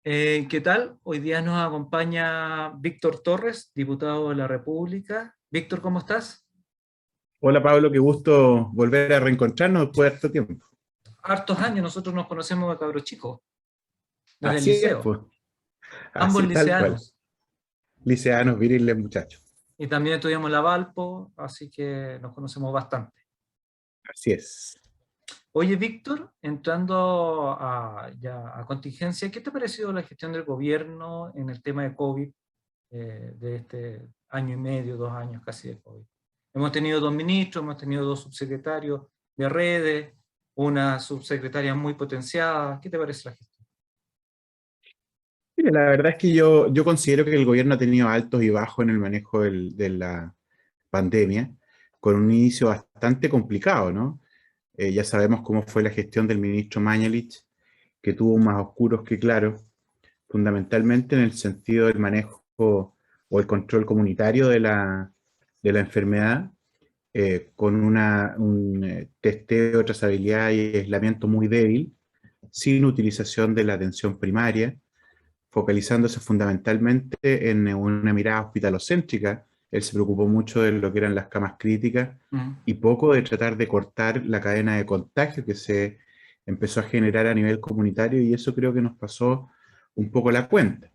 ¿Qué tal? Hoy día nos acompaña Víctor Torres, diputado de la República. Víctor, ¿cómo estás? Hola Pablo, qué gusto volver a reencontrarnos después de harto tiempo. Hartos años, nosotros nos conocemos de cabros chicos, desde el Así es, liceo, pues, ambos así tal cual. liceanos. Liceanos, viriles, muchachos. Y también estudiamos en la Valpo, así que nos conocemos bastante. Así es. Oye, Víctor, entrando ya a contingencia, ¿qué te ha parecido la gestión del gobierno en el tema de COVID, de este año y medio, 2 años casi de COVID? Hemos tenido dos ministros, hemos tenido dos subsecretarios de redes, una subsecretaria muy potenciada. ¿Qué te parece la gestión? Mire, la verdad es que yo considero que el gobierno ha tenido altos y bajos en el manejo de la pandemia, con un inicio bastante complicado, ¿no? Ya sabemos cómo fue la gestión del ministro Mañalich, que tuvo más oscuros que claros, fundamentalmente en el sentido del manejo o el control comunitario de la enfermedad, con un testeo, trazabilidad y aislamiento muy débil, sin utilización de la atención primaria, focalizándose fundamentalmente en una mirada hospitalocéntrica. Él se preocupó mucho de lo que eran las camas críticas Mm. y poco de tratar de cortar la cadena de contagio que se empezó a generar a nivel comunitario, y eso creo que nos pasó un poco la cuenta.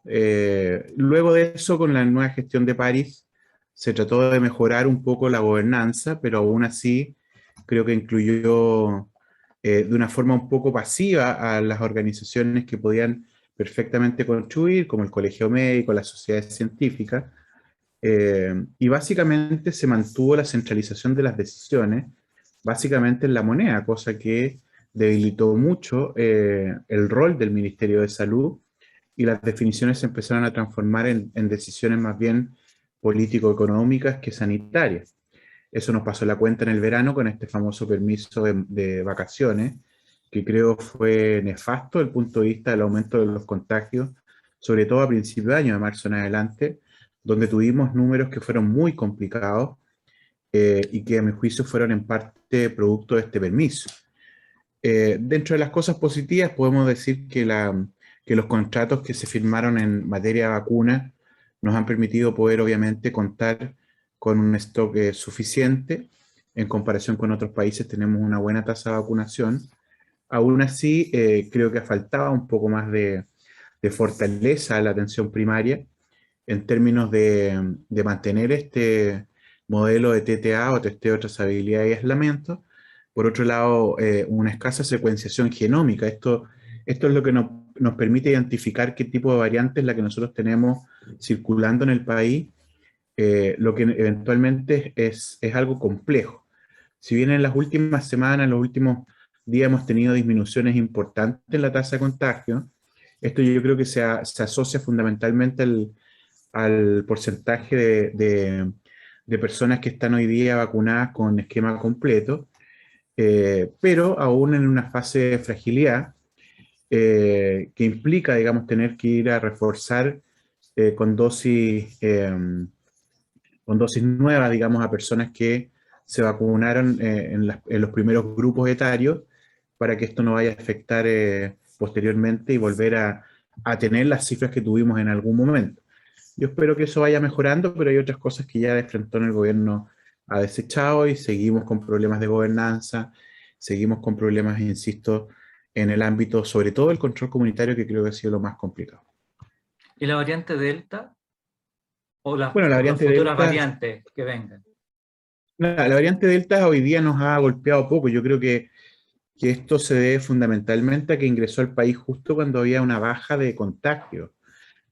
Luego de eso, con la nueva gestión de París, se trató de mejorar un poco la gobernanza, pero aún así creo que incluyó de una forma un poco pasiva a las organizaciones que podían perfectamente contribuir, como el Colegio Médico, las sociedades científicas, y básicamente se mantuvo la centralización de las decisiones, básicamente en la moneda, cosa que debilitó mucho el rol del Ministerio de Salud, y las definiciones se empezaron a transformar en decisiones más bien político-económicas que sanitarias. Eso nos pasó la cuenta en el verano con este famoso permiso de vacaciones, que creo fue nefasto desde el punto de vista del aumento de los contagios, sobre todo a principios de año, de marzo en adelante, donde tuvimos números que fueron muy complicados, y que a mi juicio fueron en parte producto de este permiso. Dentro de las cosas positivas podemos decir que los contratos que se firmaron en materia de vacunas nos han permitido poder obviamente contar con un stock suficiente. En comparación con otros países tenemos una buena tasa de vacunación. Aún así, creo que faltaba un poco más de fortaleza a la atención primaria en términos de mantener este modelo de TTA o testeo, trazabilidad y aislamiento. Por otro lado, una escasa secuenciación genómica. Esto es lo que nos permite identificar qué tipo de variante es la que nosotros tenemos circulando en el país, lo que eventualmente es algo complejo. Si bien en las últimas semanas, en los últimos días hemos tenido disminuciones importantes en la tasa de contagio, esto yo creo que se asocia fundamentalmente al porcentaje de personas que están hoy día vacunadas con esquema completo, pero aún en una fase de fragilidad, que implica, digamos, tener que ir a reforzar con con dosis nuevas, digamos, a personas que se vacunaron en los primeros grupos etarios, para que esto no vaya a afectar posteriormente y volver a tener las cifras que tuvimos en algún momento. Yo espero que eso vaya mejorando, pero hay otras cosas que ya de frente el gobierno ha desechado, y seguimos con problemas de gobernanza, seguimos con problemas, insisto, en el ámbito, sobre todo el control comunitario, que creo que ha sido lo más complicado. ¿Y la variante Delta Bueno, o las futuras variantes que vengan? la variante Delta hoy día nos ha golpeado poco. Yo creo que esto se debe fundamentalmente a que ingresó al país justo cuando había una baja de contagio.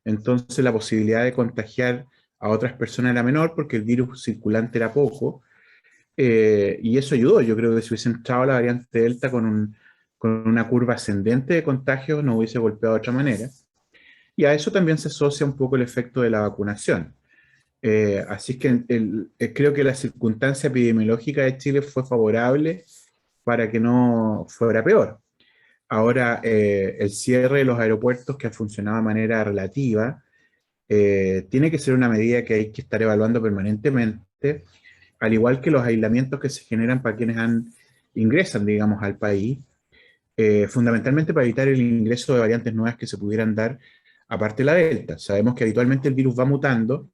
Entonces la posibilidad de contagiar a otras personas era menor porque el virus circulante era poco, y eso ayudó. Yo creo que si hubiese entrado la variante Delta con una curva ascendente de contagios, nos hubiese golpeado de otra manera. Y a eso también se asocia un poco el efecto de la vacunación. Así es que creo que la circunstancia epidemiológica de Chile fue favorable para que no fuera peor. Ahora, el cierre de los aeropuertos, que ha funcionado de manera relativa, tiene que ser una medida que hay que estar evaluando permanentemente, al igual que los aislamientos que se generan para quienes ingresan, digamos, al país, fundamentalmente para evitar el ingreso de variantes nuevas que se pudieran dar aparte de la Delta. Sabemos que habitualmente el virus va mutando,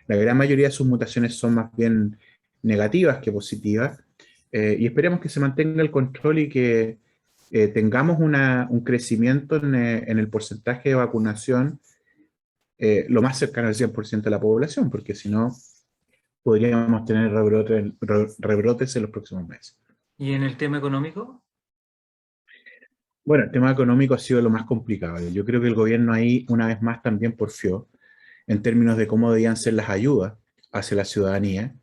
la gran mayoría de sus mutaciones son más bien negativas que positivas, y esperemos que se mantenga el control y que tengamos un crecimiento en el porcentaje de vacunación lo más cercano al 100% de la población, porque si no, podríamos tener rebrotes en los próximos meses. ¿Y en el tema económico? Bueno, el tema económico ha sido lo más complicado. Yo creo que el gobierno ahí, una vez más, también porfió en términos de cómo debían ser las ayudas hacia la ciudadanía.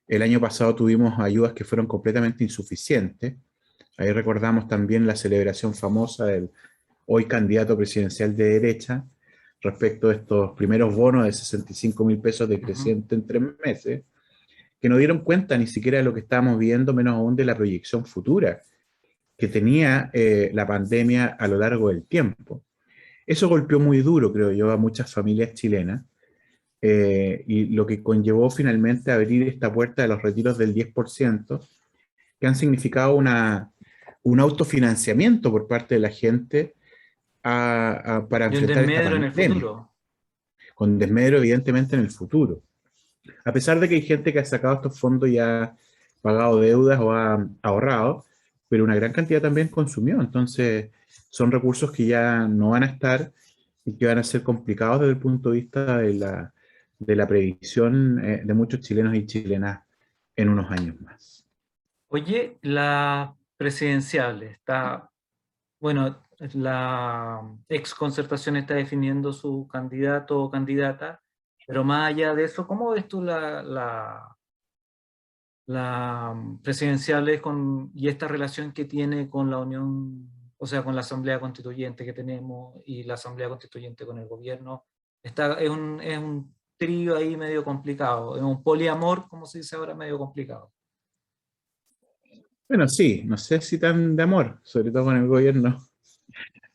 El año pasado tuvimos ayudas que fueron completamente insuficientes. Ahí recordamos también la celebración famosa del hoy candidato presidencial de derecha respecto a estos primeros bonos de 65.000 pesos decrecientes en 3 meses, que no dieron cuenta ni siquiera de lo que estábamos viendo, menos aún de la proyección futura que tenía la pandemia a lo largo del tiempo. Eso golpeó muy duro, creo yo, a muchas familias chilenas, y lo que conllevó finalmente a abrir esta puerta de los retiros del 10%, que han significado un autofinanciamiento por parte de la gente para Y un enfrentar esta desmedro en el pandemia, futuro. con desmedro evidentemente en el futuro. A pesar de que hay gente que ha sacado estos fondos y ha pagado deudas o ha ahorrado, pero una gran cantidad también consumió. Entonces, son recursos que ya no van a estar y que van a ser complicados desde el punto de vista de la previsión de muchos chilenos y chilenas en unos años más. Oye, la presidencial está, bueno, la ex Concertación está definiendo su candidato o candidata, pero más allá de eso, ¿cómo ves tú la presidencial y esta relación que tiene con la Unión, o sea, con la Asamblea Constituyente que tenemos y la Asamblea Constituyente con el gobierno? Es un trío ahí medio complicado, es un poliamor, como se dice ahora, medio complicado. Bueno, sí, no sé si tan de amor, sobre todo con el gobierno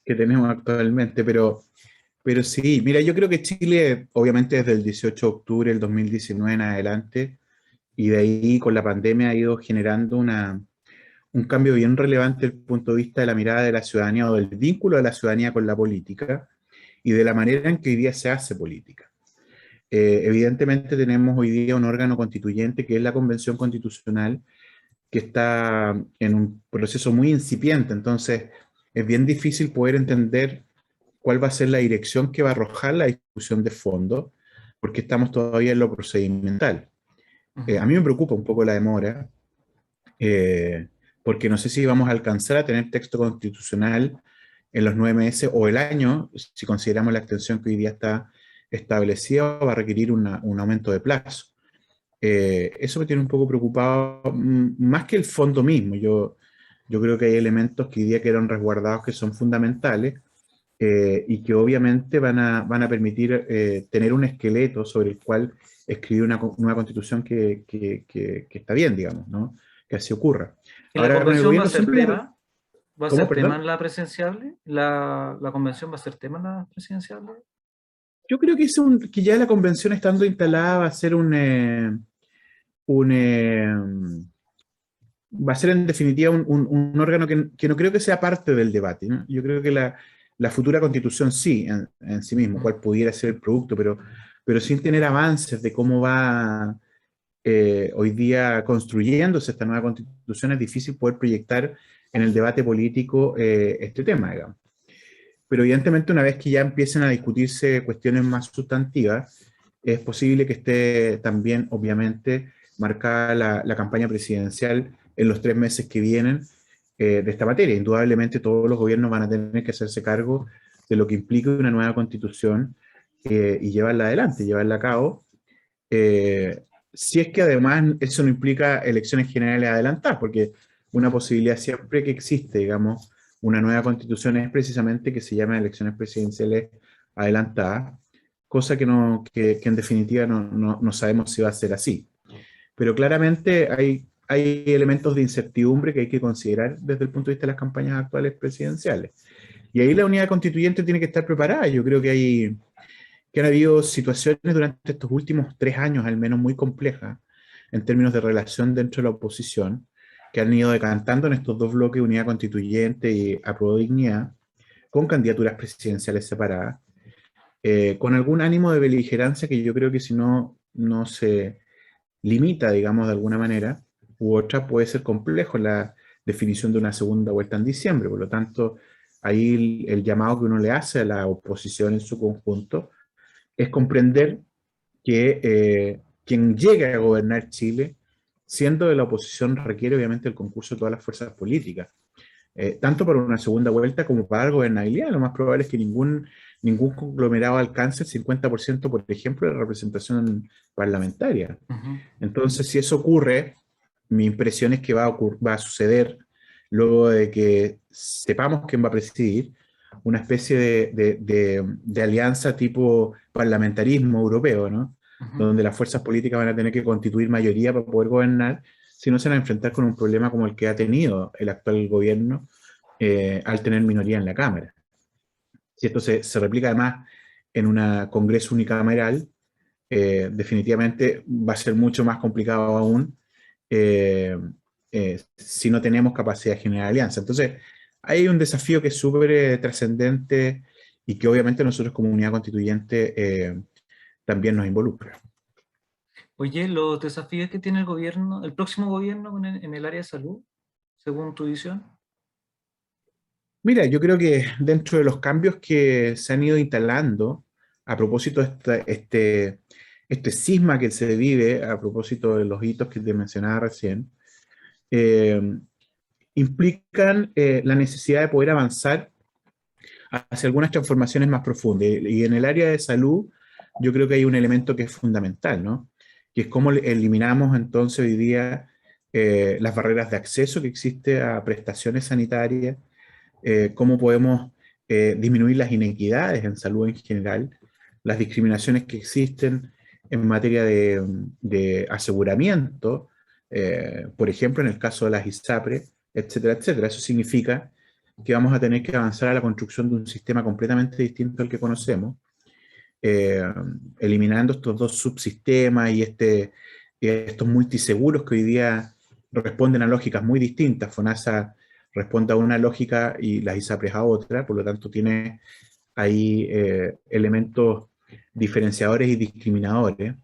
que tenemos actualmente, pero sí, mira, yo creo que Chile, obviamente desde el 18 de octubre del 2019 en adelante, y de ahí con la pandemia ha ido generando un cambio bien relevante desde el punto de vista de la mirada de la ciudadanía o del vínculo de la ciudadanía con la política y de la manera en que hoy día se hace política. Evidentemente tenemos hoy día un órgano constituyente que es la Convención Constitucional, que está en un proceso muy incipiente, entonces es bien difícil poder entender cuál va a ser la dirección que va a arrojar la discusión de fondo, porque estamos todavía en lo procedimental. A mí me preocupa un poco la demora, eh, porque no sé si vamos a alcanzar a tener texto constitucional en los 9 meses o el año, si consideramos la extensión que hoy día está establecida, va a requerir un aumento de plazo. Eso me tiene un poco preocupado, más que el fondo mismo. Yo creo que hay elementos que hoy día quedaron resguardados que son fundamentales, y que obviamente van a permitir tener un esqueleto sobre el cual escribir una nueva constitución que está bien, digamos, ¿no? Que así ocurra. ¿Y la Ahora, con el convención va a gobierno ser siempre... tema? ¿Va a ¿Cómo, ser tema perdón? en la presidencial? ¿La convención va a ser tema en la presidencial? Yo creo que ya la convención estando instalada va a ser un, eh, va a ser en definitiva un órgano que no creo que sea parte del debate, ¿no? Yo creo que la futura constitución sí, en sí mismo, cuál pudiera ser el producto, pero sin tener avances de cómo va hoy día construyéndose esta nueva constitución, es difícil poder proyectar en el debate político este tema, digamos. Pero evidentemente una vez que ya empiecen a discutirse cuestiones más sustantivas, es posible que esté también, obviamente, marcada la campaña presidencial en los 3 meses que vienen de esta materia. Indudablemente todos los gobiernos van a tener que hacerse cargo de lo que implica una nueva constitución y llevarla adelante, llevarla a cabo. Si es que además eso no implica elecciones generales adelantadas, porque una posibilidad siempre que existe, digamos, una nueva constitución es precisamente que se llamen elecciones presidenciales adelantadas, cosa que en definitiva no sabemos si va a ser así. Pero claramente hay elementos de incertidumbre que hay que considerar desde el punto de vista de las campañas actuales presidenciales. Y ahí la unidad constituyente tiene que estar preparada. Yo creo que han habido situaciones durante estos últimos 3 años, al menos muy complejas, en términos de relación dentro de la oposición, que han ido decantando en estos dos bloques, Unidad Constituyente y Apruebo Dignidad, con candidaturas presidenciales separadas, con algún ánimo de beligerancia que yo creo que si no se limita, digamos, de alguna manera, u otra, puede ser complejo la definición de una segunda vuelta en diciembre. Por lo tanto, ahí el llamado que uno le hace a la oposición en su conjunto es comprender que quien llegue a gobernar Chile, siendo de la oposición, requiere obviamente el concurso de todas las fuerzas políticas, tanto para una segunda vuelta como para la gobernabilidad. Lo más probable es que ningún conglomerado alcance el 50%, por ejemplo, de representación parlamentaria. Ujú. Entonces, si eso ocurre, mi impresión es que va a suceder luego de que sepamos quién va a presidir una especie de alianza tipo parlamentarismo europeo, ¿no? Ujú. Donde las fuerzas políticas van a tener que constituir mayoría para poder gobernar, si no se van a enfrentar con un problema como el que ha tenido el actual gobierno al tener minoría en la Cámara. Si esto se replica además en un Congreso unicameral, definitivamente va a ser mucho más complicado aún eh, si no tenemos capacidad de generar alianza. Entonces, hay un desafío que es súper trascendente y que obviamente nosotros como unidad constituyente también nos involucra. Oye, los desafíos que tiene el gobierno, el próximo gobierno en el área de salud, según tu visión. Mira, yo creo que dentro de los cambios que se han ido instalando, a propósito de este cisma que se vive, a propósito de los hitos que te mencionaba recién, eh, implican la necesidad de poder avanzar hacia algunas transformaciones más profundas. Y en el área de salud, yo creo que hay un elemento que es fundamental, ¿no? Que es cómo eliminamos entonces hoy día las barreras de acceso que existe a prestaciones sanitarias, cómo podemos disminuir las inequidades en salud en general, las discriminaciones que existen en materia de aseguramiento, por ejemplo, en el caso de las ISAPRE, etcétera, etcétera. Eso significa que vamos a tener que avanzar a la construcción de un sistema completamente distinto al que conocemos, eh, eliminando estos dos subsistemas y estos multiseguros que hoy día responden a lógicas muy distintas. FONASA responde a una lógica y las ISAPRES a otra, por lo tanto tiene ahí elementos diferenciadores y discriminadores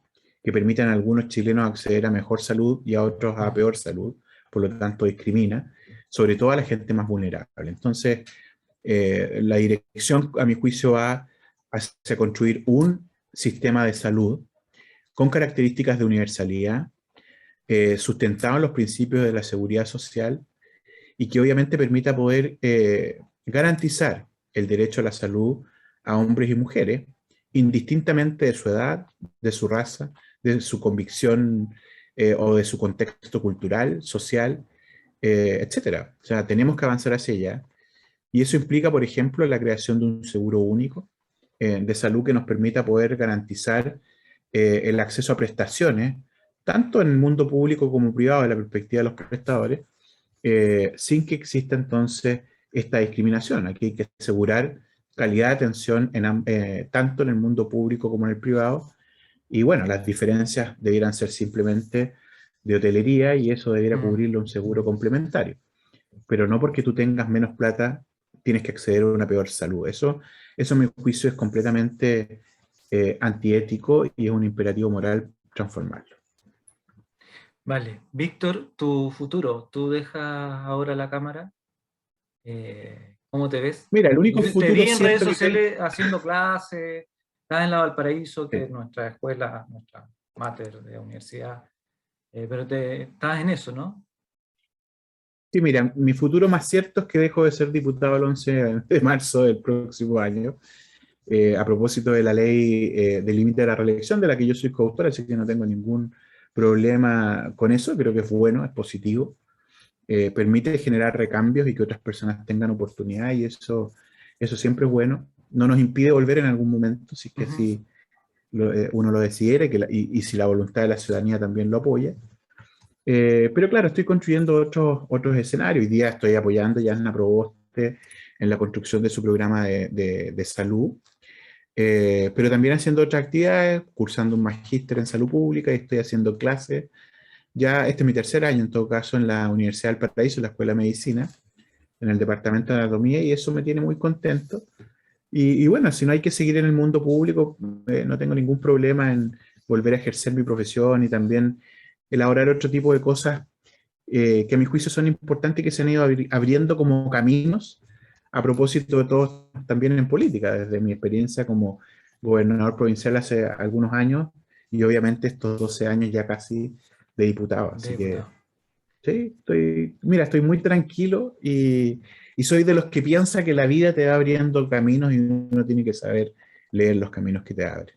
que permiten a algunos chilenos acceder a mejor salud y a otros a peor salud, por lo tanto discrimina, sobre todo a la gente más vulnerable. Entonces, la dirección, a mi juicio, va hacia construir un sistema de salud con características de universalidad, sustentado en los principios de la seguridad social y que obviamente permita poder garantizar el derecho a la salud a hombres y mujeres, indistintamente de su edad, de su raza, de su convicción o de su contexto cultural, social, etcétera. O sea, tenemos que avanzar hacia allá. Y eso implica, por ejemplo, la creación de un seguro único de salud que nos permita poder garantizar el acceso a prestaciones, tanto en el mundo público como privado, de la perspectiva de los prestadores, sin que exista entonces esta discriminación. Aquí hay que asegurar calidad de atención tanto en el mundo público como en el privado. Y bueno, las diferencias debieran ser simplemente de hotelería y eso debiera Mm. cubrirlo un seguro complementario. Pero no porque tú tengas menos plata tienes que acceder a una peor salud. Eso a mi juicio es completamente antiético y es un imperativo moral transformarlo. Vale, Víctor, tu futuro, tú dejas ahora la cámara. ¿Cómo te ves? Mira, el único Te futuro vi en redes cierto que hay. sociales haciendo clases, estás en la Valparaíso, que Sí. es nuestra escuela, nuestra máter de universidad, pero estás en eso, ¿no? Sí, mira, mi futuro más cierto es que dejo de ser diputado el 11 de marzo del próximo año, a propósito de la ley del límite de la reelección, de la que yo soy coautor, así que no tengo ningún problema con eso, creo que es bueno, es positivo, permite generar recambios y que otras personas tengan oportunidad y eso siempre es bueno. No nos impide volver en algún momento, si es que Ujú. así uno lo decidiera y si la voluntad de la ciudadanía también lo apoya. Pero claro, estoy construyendo otros escenarios. Hoy día estoy apoyando ya en la Proboste en la construcción de su programa de salud, pero también haciendo otras actividades, cursando un magíster en salud pública y estoy haciendo clases Ya este es mi tercer año, en todo caso, en la Universidad del Paraíso, en la Escuela de Medicina, en el Departamento de Anatomía, y eso me tiene muy contento. Y bueno, si no hay que seguir en el mundo público, no tengo ningún problema en volver a ejercer mi profesión y también elaborar otro tipo de cosas que a mi juicio son importantes y que se han ido abriendo como caminos a propósito de todo también en política, desde mi experiencia como gobernador provincial hace algunos años y obviamente estos 12 años ya casi de diputado. de Así que diputado? sí, mira, estoy muy tranquilo y soy de los que piensa que la vida te va abriendo caminos y uno tiene que saber leer los caminos que te abren.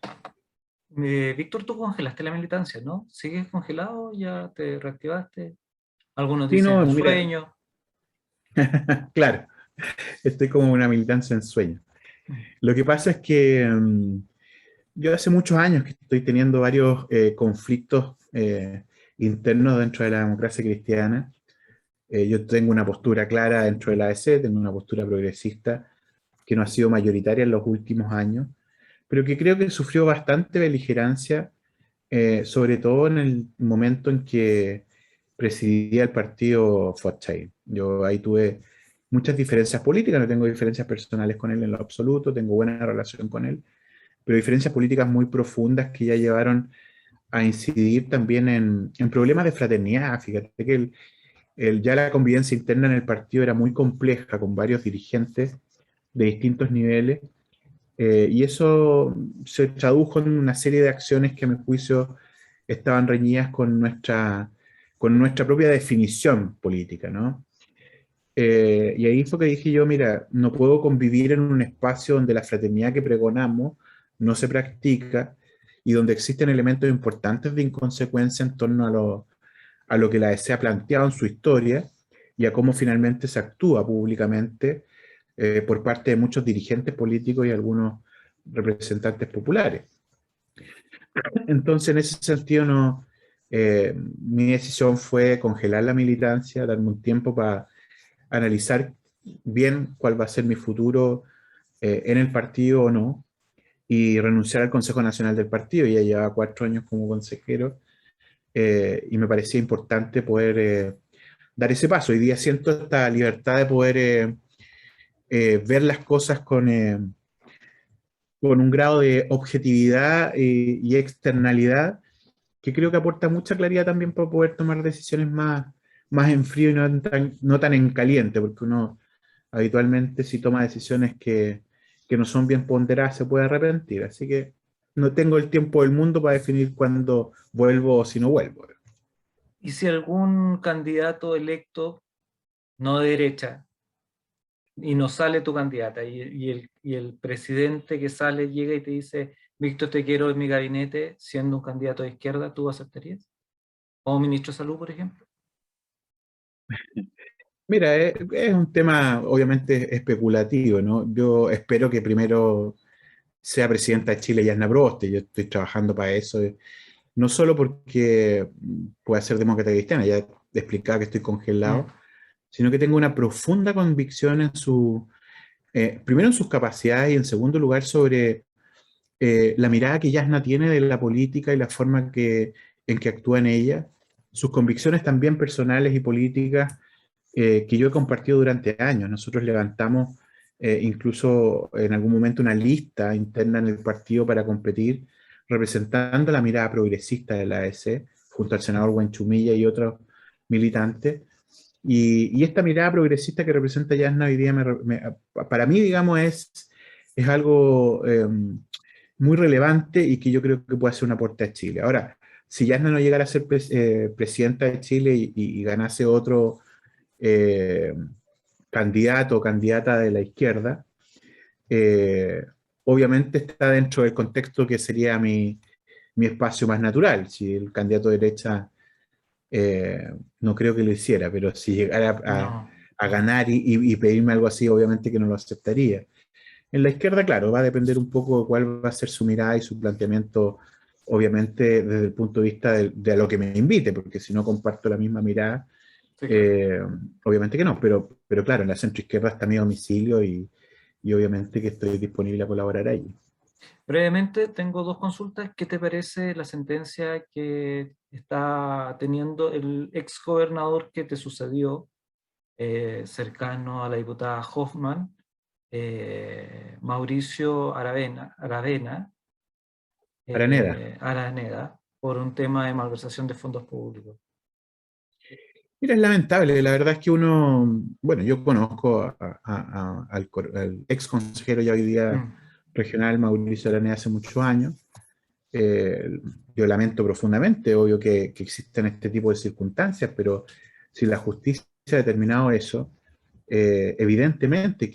Víctor, tú congelaste la militancia, ¿no? ¿Sigues congelado? ¿Ya te reactivaste? Algunos Sí, dicen no, en mira, sueño. claro, estoy como una militancia en sueño. Mm. Lo que pasa es que yo hace muchos años que estoy teniendo varios conflictos internos dentro de la democracia cristiana. Yo tengo una postura clara dentro de la AEC, tengo una postura progresista que no ha sido mayoritaria en los últimos años, pero que creo que sufrió bastante beligerancia, sobre todo en el momento en que presidía el partido Fathai. Yo ahí tuve muchas diferencias políticas, no tengo diferencias personales con él en lo absoluto, tengo buena relación con él, pero diferencias políticas muy profundas que ya llevaron a incidir también en problemas de fraternidad. Fíjate que ya la convivencia interna en el partido era muy compleja, con varios dirigentes de distintos niveles, y eso se tradujo en una serie de acciones que a mi juicio estaban reñidas con nuestra propia definición política, ¿no? Y ahí fue que dije yo, mira, no puedo convivir en un espacio donde la fraternidad que pregonamos no se practica y donde existen elementos importantes de inconsecuencia en torno a lo que la ESE ha planteado en su historia y a cómo finalmente se actúa públicamente por parte de muchos dirigentes políticos y algunos representantes populares. Entonces, en ese sentido, no, mi decisión fue congelar la militancia, darme un tiempo para analizar bien cuál va a ser mi futuro en el partido o no, y renunciar al Consejo Nacional del partido. Ya llevaba 4 años como consejero y me parecía importante poder dar ese paso. Hoy día siento esta libertad de poder ver las cosas con un grado de objetividad y externalidad que creo que aporta mucha claridad también para poder tomar decisiones más en frío y no tan en caliente, porque uno habitualmente si toma decisiones que no son bien ponderadas se puede arrepentir. Así que no tengo el tiempo del mundo para definir cuándo vuelvo o si no vuelvo. ¿Y si algún candidato electo, no de derecha, y no sale tu candidata, y el presidente que sale llega y te dice, Víctor, te quiero en mi gabinete, siendo un candidato de izquierda, ¿tú aceptarías? Como ministro de Salud, por ejemplo. Mira, es un tema obviamente especulativo, ¿no? Yo espero que primero sea presidenta de Chile Yasna Proboste. Yo estoy trabajando para eso, no solo porque pueda ser demócrata cristiana, ya te explicaba que estoy Mm. congelado, sino que tengo una profunda convicción en primero en sus capacidades y en segundo lugar sobre la mirada que Yasna tiene de la política y la forma en que actúa en ella, sus convicciones también personales y políticas que yo he compartido durante años. Nosotros levantamos incluso en algún momento una lista interna en el partido para competir, representando la mirada progresista de la AEC, junto al senador Buenchumilla y otros militantes. Y esta mirada progresista que representa Yasna hoy día, para mí, digamos, es algo muy relevante y que yo creo que puede hacer un aporte a Chile. Ahora, si Yasna no llegara a ser presidenta de Chile y ganase otro eh, candidato o candidata de la izquierda, eh, obviamente está dentro del contexto que sería mi espacio más natural. Si el candidato de derecha no creo que lo hiciera, pero si llegara No. a ganar y pedirme algo así, obviamente que no lo aceptaría. En la izquierda, claro, va a depender un poco de cuál va a ser su mirada y su planteamiento, obviamente desde el punto de vista de a lo que me invite, porque si no comparto la misma mirada, Sí, claro. eh, obviamente que no, pero claro, en la centroizquierda está mi domicilio y obviamente que estoy disponible a colaborar ahí. Brevemente, tengo dos consultas. ¿Qué te parece la sentencia que está teniendo el ex gobernador que te sucedió, cercano a la diputada Hoffman, Mauricio Araneda. Araneda, por un tema de malversación de fondos públicos. Mira, es lamentable, la verdad es que uno, bueno, yo conozco al ex consejero ya hoy día Mm. regional, Mauricio Araneda, hace muchos años. Eh, yo lamento profundamente, obvio que existen este tipo de circunstancias, pero si la justicia ha determinado eso, evidentemente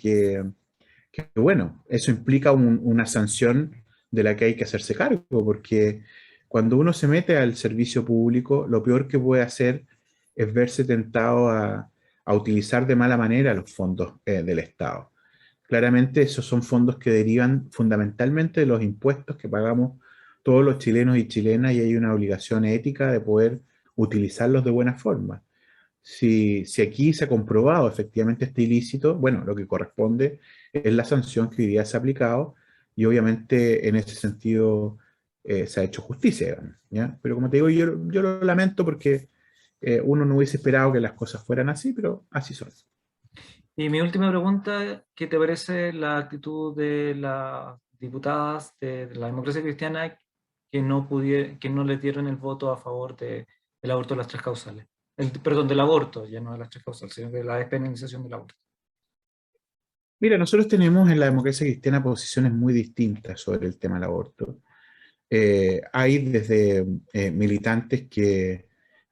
bueno, eso implica una sanción de la que hay que hacerse cargo, porque cuando uno se mete al servicio público, lo peor que puede hacer es verse tentado a utilizar de mala manera los fondos del Estado. Claramente esos son fondos que derivan fundamentalmente de los impuestos que pagamos todos los chilenos y chilenas y hay una obligación ética de poder utilizarlos de buena forma. Si aquí se ha comprobado efectivamente este ilícito, bueno, lo que corresponde es la sanción que hoy día se ha aplicado y obviamente en ese sentido se ha hecho justicia, digamos, ¿ya? Pero como te digo, yo lo lamento porque uno no hubiese esperado que las cosas fueran así, pero así son. Y mi última pregunta, ¿qué te parece la actitud de las diputadas de la democracia cristiana que no le dieron el voto a favor del aborto de las tres causales? Perdón, del aborto, ya no de las tres causales, sino de la despenalización del aborto. Mira, nosotros tenemos en la democracia cristiana posiciones muy distintas sobre el tema del aborto. Hay desde militantes que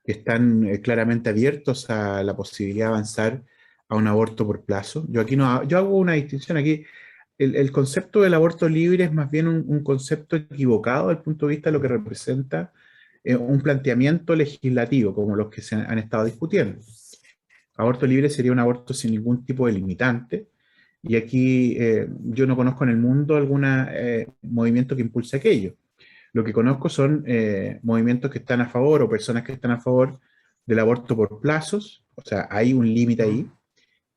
están claramente abiertos a la posibilidad de avanzar a un aborto por plazo. Yo aquí no, yo hago una distinción aquí. El concepto del aborto libre es más bien un concepto equivocado desde el punto de vista de lo que representa un planteamiento legislativo, como los que se han estado discutiendo. Aborto libre sería un aborto sin ningún tipo de limitante, y aquí yo no conozco en el mundo algún movimiento que impulse aquello. Lo que conozco son movimientos que están a favor o personas que están a favor del aborto por plazos, o sea, hay un límite ¿Mm? ahí,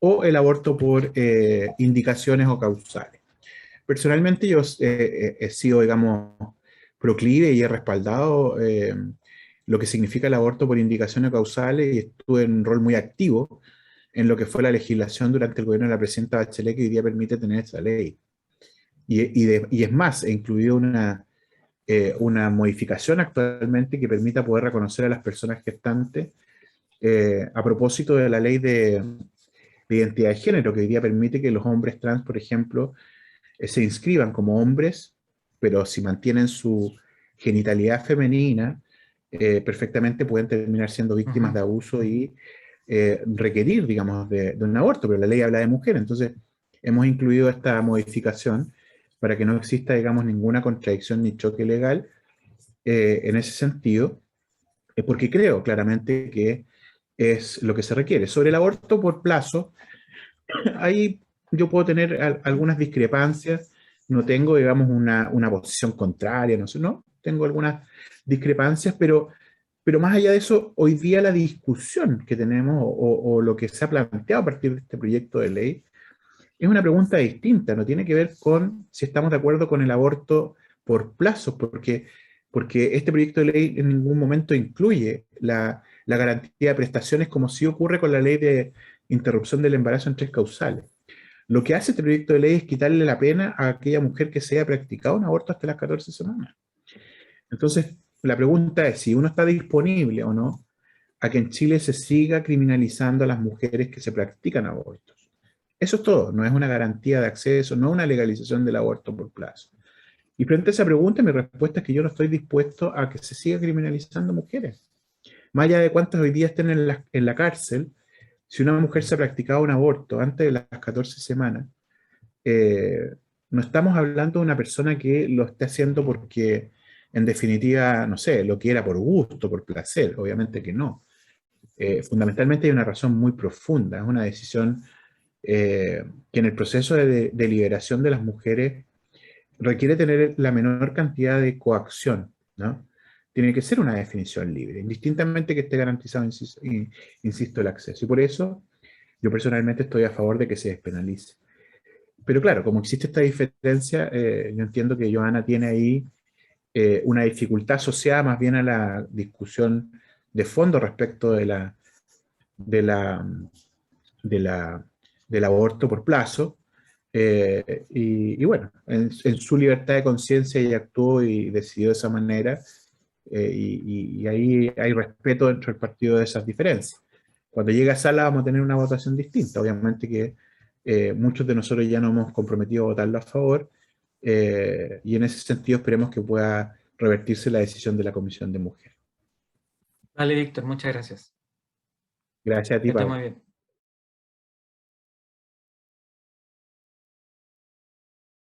o el aborto por indicaciones o causales. Personalmente yo he sido, digamos, proclive y he respaldado lo que significa el aborto por indicaciones causales y estuve en un rol muy activo en lo que fue la legislación durante el gobierno de la presidenta Bachelet que hoy día permite tener esa ley. Y es más, he incluido una modificación actualmente que permita poder reconocer a las personas gestantes a propósito de la ley de identidad de género, que hoy día permite que los hombres trans, por ejemplo, se inscriban como hombres, pero si mantienen su genitalidad femenina, perfectamente pueden terminar siendo víctimas Ujú. de abuso y requerir, digamos, de un aborto, pero la ley habla de mujer, entonces hemos incluido esta modificación para que no exista, digamos, ninguna contradicción ni choque legal en ese sentido, porque creo claramente que es lo que se requiere. Sobre el aborto por plazo, ahí yo puedo tener algunas discrepancias, no tengo, digamos, una posición contraria, no sé, no, tengo algunas discrepancias, pero más allá de eso, hoy día la discusión que tenemos o lo que se ha planteado a partir de este proyecto de ley es una pregunta distinta, no tiene que ver con si estamos de acuerdo con el aborto por plazos, porque este proyecto de ley en ningún momento incluye la garantía de prestaciones como sí ocurre con la ley de interrupción del embarazo en tres causales. Lo que hace este proyecto de ley es quitarle la pena a aquella mujer que se haya practicado un aborto hasta las 14 semanas. Entonces, la pregunta es si uno está disponible o no a que en Chile se siga criminalizando a las mujeres que se practican abortos. Eso es todo, no es una garantía de acceso, no es una legalización del aborto por plazo. Y frente a esa pregunta, mi respuesta es que yo no estoy dispuesto a que se siga criminalizando mujeres. Más allá de cuántas hoy día estén en la cárcel, si una mujer se ha practicado un aborto antes de las 14 semanas, eh, no estamos hablando de una persona que lo esté haciendo porque, en definitiva, no sé, lo quiera por gusto, por placer, obviamente que no. Fundamentalmente hay una razón muy profunda, es una decisión que en el proceso de liberación de las mujeres requiere tener la menor cantidad de coacción, ¿no? Tiene que ser una definición libre, indistintamente que esté garantizado, insisto, el acceso. Y por eso yo personalmente estoy a favor de que se despenalice. Pero claro, como existe esta diferencia, yo entiendo que Johanna tiene ahí una dificultad asociada más bien a la discusión de fondo respecto de la, de la, del aborto por plazo. Y bueno, en su libertad de conciencia ella actuó y decidió de esa manera, y ahí hay respeto dentro del partido de esas diferencias. Cuando llegue a sala vamos a tener una votación distinta. Obviamente que muchos de nosotros ya nos hemos comprometido a votarlo a favor, y en ese sentido esperemos que pueda revertirse la decisión de la Comisión de Mujeres. Vale, Víctor, muchas gracias. Gracias a ti, Que estés muy Pablo. bien.